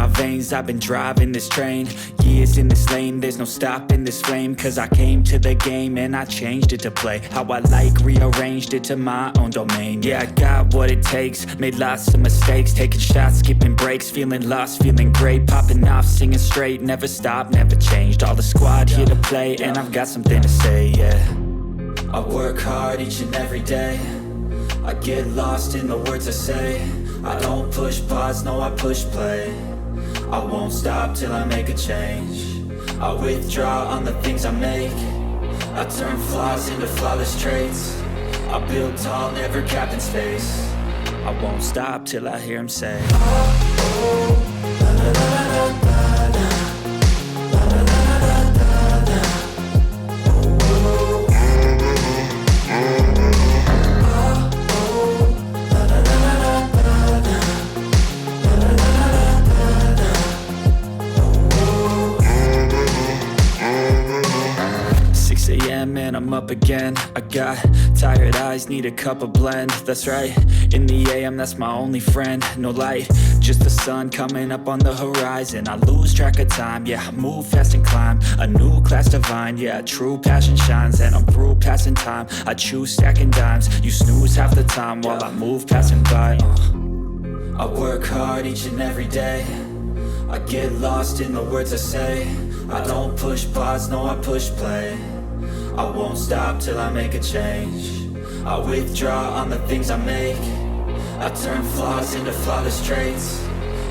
my veins, I've been driving this train. Years in this lane, there's no stopping this flame. Cause I came to the game and I changed it to play how I like, rearranged it to my own domain. Yeah, I got what it takes, made lots of mistakes, taking shots, skipping breaks, feeling lost, feeling great, popping off, singing straight, never stopped, never changed. All the squad here to play, and I've got something to say, yeah. I work hard each and every day, I get lost in the words I say. I don't push pause, no I push play. I won't stop till I make a change. I withdraw on the things I make. I turn flaws into flawless traits. I build tall, never capped in space. I won't stop till I hear him say, oh, oh, la, la, la, la, la. Man, I'm up again. I got tired eyes, need a cup of blend. That's right, in the AM, that's my only friend. No light, just the sun coming up on the horizon. I lose track of time, yeah, I move fast and climb a new class divine, yeah, true passion shines. And I'm through passing time, I choose stacking dimes. You snooze half the time while I move passing by. I work hard each and every day, I get lost in the words I say. I don't push pause, no I push play. I won't stop till I make a change. I withdraw on the things I make. I turn flaws into flawless traits.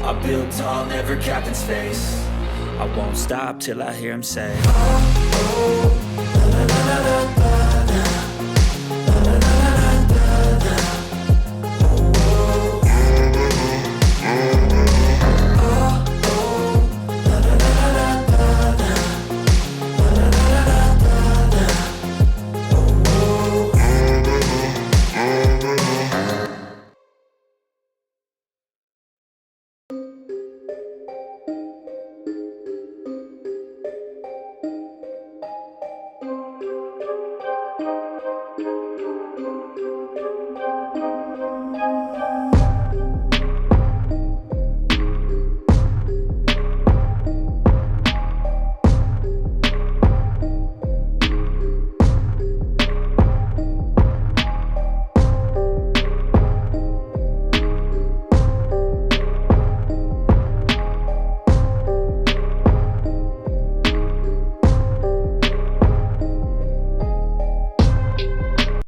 I build tall, never capped in space. I won't stop till I hear him say, oh, oh.